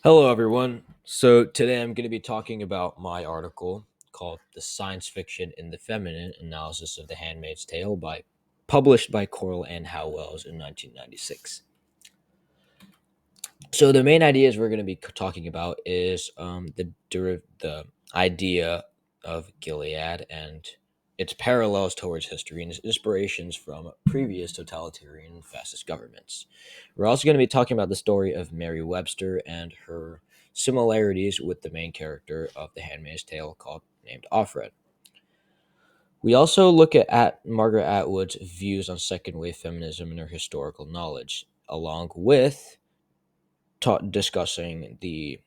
Hello, everyone. So, today I'm going to be talking about my article called The Science Fiction in the Feminine Analysis of the Handmaid's Tale published by Coral and Howells in 1996. So, the main ideas we're going to be talking about is the idea of Gilead and its parallels towards history and its inspirations from previous totalitarian and fascist governments. We're also going to be talking about the story of Mary Webster and her similarities with the main character of The Handmaid's Tale called named Offred. We also look at Margaret Atwood's views on second wave feminism and her historical knowledge, along with discussing the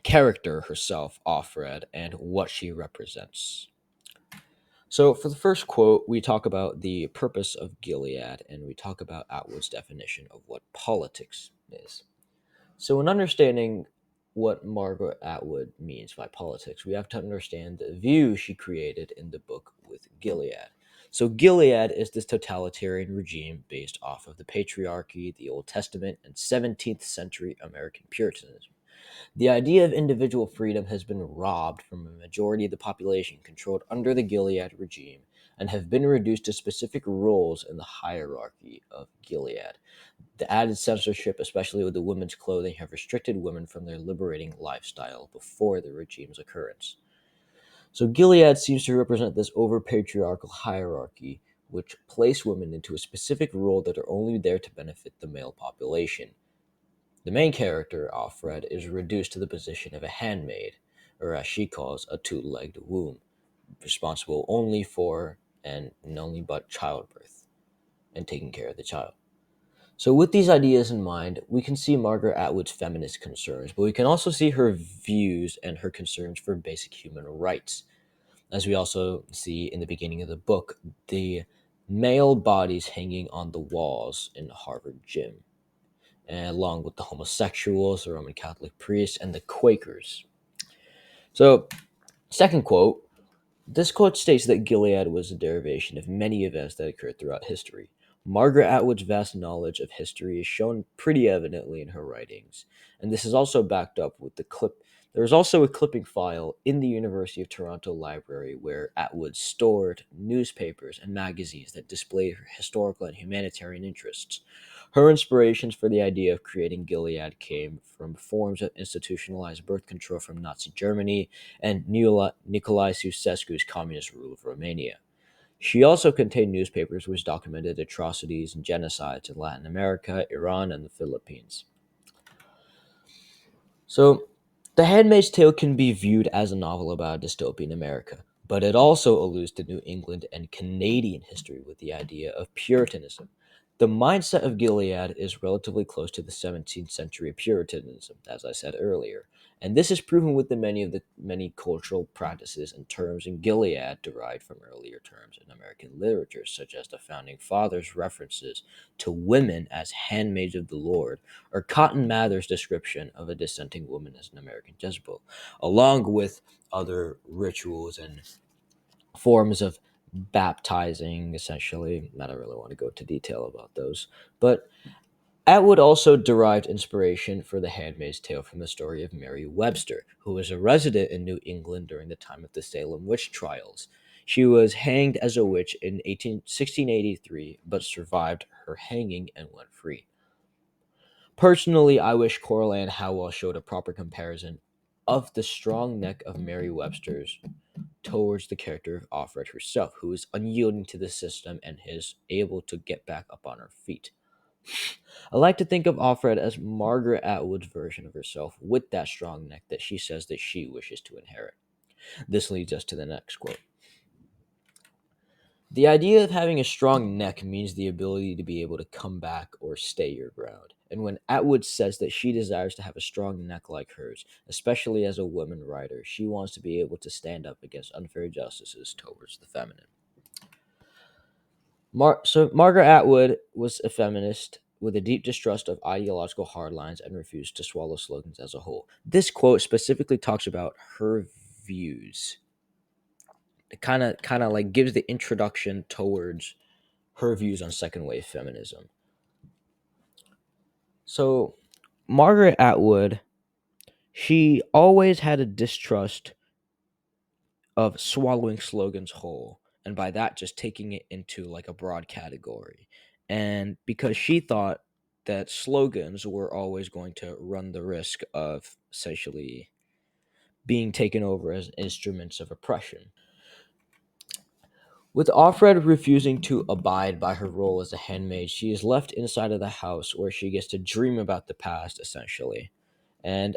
character herself, Offred, and what she represents. So, for the first quote, we talk about the purpose of Gilead and we talk about Atwood's definition of what politics is. So, in understanding what Margaret Atwood means by politics, we have to understand the view she created in the book with Gilead. So, Gilead is this totalitarian regime based off of the patriarchy, the Old Testament, and 17th century American Puritanism. The idea of individual freedom has been robbed from a majority of the population controlled under the Gilead regime and have been reduced to specific roles in the hierarchy of Gilead. The added censorship, especially with the women's clothing, have restricted women from their liberating lifestyle before the regime's occurrence. So Gilead seems to represent this over-patriarchal hierarchy, which place women into a specific role that are only there to benefit the male population. The main character, Offred, is reduced to the position of a handmaid, or as she calls, a two-legged womb, responsible only for and only but childbirth and taking care of the child. So, with these ideas in mind, we can see Margaret Atwood's feminist concerns, but we can also see her views and her concerns for basic human rights. As we also see in the beginning of the book, the male bodies hanging on the walls in the Harvard gym, and along with the homosexuals, the Roman Catholic priests, and the Quakers. So, second quote. This quote states that Gilead was a derivation of many events that occurred throughout history. Margaret Atwood's vast knowledge of history is shown pretty evidently in her writings, and this is also backed up with the clip. There is also a clipping file in the University of Toronto Library where Atwood stored newspapers and magazines that display her historical and humanitarian interests. Her inspirations for the idea of creating Gilead came from forms of institutionalized birth control from Nazi Germany and Nicolae Ceausescu's communist rule of Romania. She also contained newspapers which documented atrocities and genocides in Latin America, Iran, and the Philippines. So, The Handmaid's Tale can be viewed as a novel about a dystopian America, but it also alludes to New England and Canadian history with the idea of Puritanism. The mindset of Gilead is relatively close to the 17th century Puritanism, as I said earlier, and this is proven with the many cultural practices and terms in Gilead derived from earlier terms in American literature, such as the Founding Fathers' references to women as handmaids of the Lord, or Cotton Mather's description of a dissenting woman as an American Jezebel, along with other rituals and forms of baptizing, essentially. I don't really want to go into detail about those. But Atwood also derived inspiration for The Handmaid's Tale from the story of Mary Webster, who was a resident in New England during the time of the Salem witch trials. She was hanged as a witch in 1683, but survived her hanging and went free. Personally, I wish Coral and Howell showed a proper comparison of the strong neck of Mary Webster's towards the character of Offred herself, who is unyielding to the system and is able to get back up on her feet. I like to think of Offred as Margaret Atwood's version of herself with that strong neck that she says that she wishes to inherit. This leads us to the next quote. The idea of having a strong neck means the ability to be able to come back or stay your ground. And when Atwood says that she desires to have a strong neck like hers, especially as a woman writer, she wants to be able to stand up against unfair justices towards the feminine. Margaret Atwood was a feminist with a deep distrust of ideological hardlines and refused to swallow slogans as a whole. This quote specifically talks about her views. It kind of like gives the introduction towards her views on second wave feminism. So, Margaret Atwood She always had a distrust of swallowing slogans whole, and by that just taking it into like a broad category. And because she thought that slogans were always going to run the risk of essentially being taken over as instruments of oppression. With Offred refusing to abide by her role as a handmaid, she is left inside of the house where she gets to dream about the past, essentially. And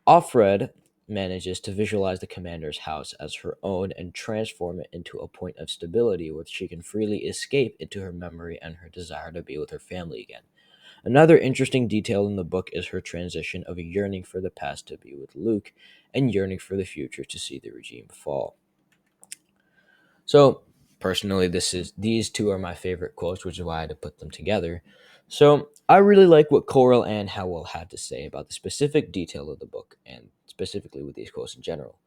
Offred manages to visualize the commander's house as her own and transform it into a point of stability where she can freely escape into her memory and her desire to be with her family again. Another interesting detail in the book is her transition of yearning for the past to be with Luke and yearning for the future to see the regime fall. So, personally, these two are my favorite quotes, which is why I had to put them together. So, I really like what Coral and Howell had to say about the specific detail of the book, and specifically with these quotes in general.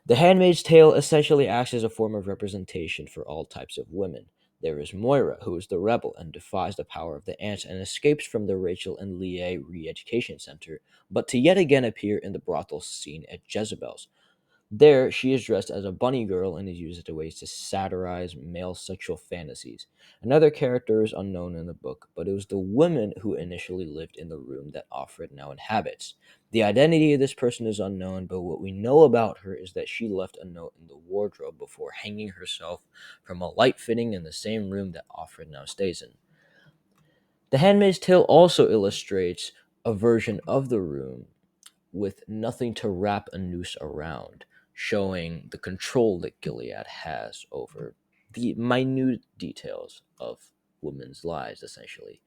The Handmaid's Tale essentially acts as a form of representation for all types of women. There is Moira, who is the rebel and defies the power of the ants and escapes from the Rachel and Leah re-education center, but to yet again appear in the brothel scene at Jezebel's. There, she is dressed as a bunny girl and is used as ways to satirize male sexual fantasies. Another character is unknown in the book, but it was the woman who initially lived in the room that Offred now inhabits. The identity of this person is unknown, but what we know about her is that she left a note in the wardrobe before hanging herself from a light fitting in the same room that Offred now stays in. The Handmaid's Tale also illustrates a version of the room with nothing to wrap a noose around, showing the control that Gilead has over the minute details of women's lives, essentially.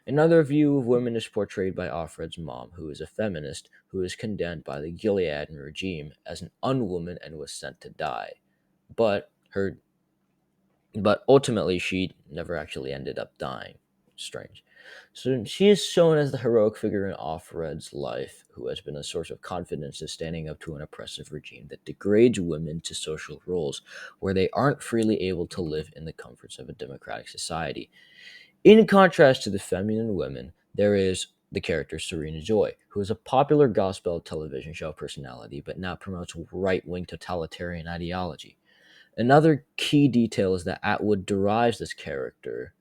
Another view of women is portrayed by Offred's mom, who is a feminist who is condemned by the Gilead regime as an unwoman and was sent to die. But her but ultimately she never actually ended up dying. Strange. So she is shown as the heroic figure in Offred's life, who has been a source of confidence in standing up to an oppressive regime that degrades women to social roles where they aren't freely able to live in the comforts of a democratic society. In contrast to the feminine women, there is the character Serena Joy, who is a popular gospel television show personality but now promotes right wing totalitarian ideology. Another key detail is that Atwood derives this character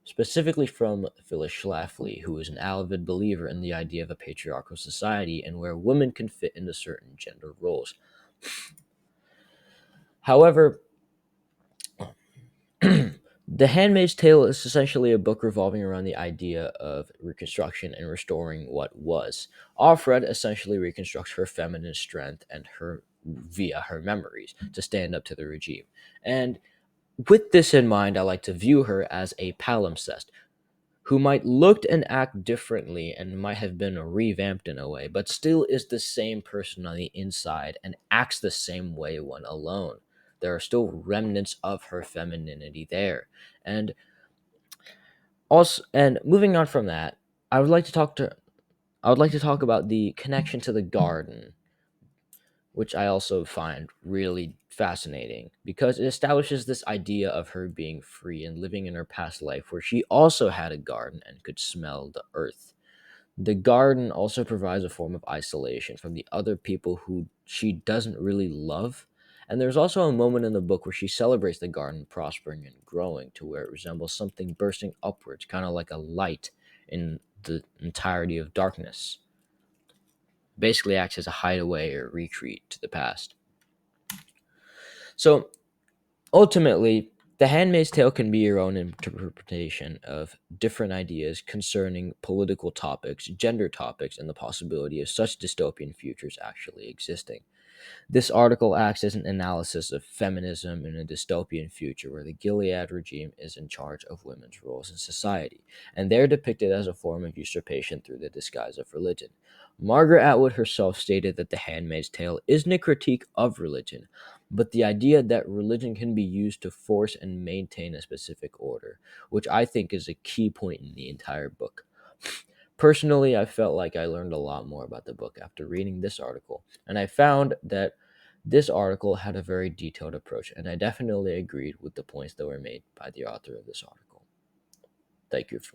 specifically from Phyllis Schlafly, who is an avid believer in the idea of a patriarchal society and where women can fit into certain gender roles. However, The Handmaid's Tale is essentially a book revolving around the idea of reconstruction and restoring what was. Offred essentially reconstructs her feminine strength and her via her memories to stand up to the regime. And with this in mind, I like to view her as a palimpsest who might look and act differently and might have been revamped in a way, but still is the same person on the inside and acts the same way when alone. There are still remnants of her femininity there. And also, and moving on from that, I would like to talk to I would like to talk about the connection to the garden, which I also find really fascinating because it establishes this idea of her being free and living in her past life where she also had a garden and could smell the earth. The garden also provides a form of isolation from the other people who she doesn't really love. And there's also a moment in the book where she celebrates the garden prospering and growing to where it resembles something bursting upwards, kind of like a light in the entirety of darkness. Basically acts as a hideaway or retreat to the past. So ultimately, The Handmaid's Tale can be your own interpretation of different ideas concerning political topics, gender topics, and the possibility of such dystopian futures actually existing. This article acts as an analysis of feminism in a dystopian future where the Gilead regime is in charge of women's roles in society, and they're depicted as a form of usurpation through the disguise of religion. Margaret Atwood herself stated that The Handmaid's Tale isn't a critique of religion, but the idea that religion can be used to force and maintain a specific order, which I think is a key point in the entire book. Personally, I felt like I learned a lot more about the book after reading this article, and I found that this article had a very detailed approach, and I definitely agreed with the points that were made by the author of this article. Thank you for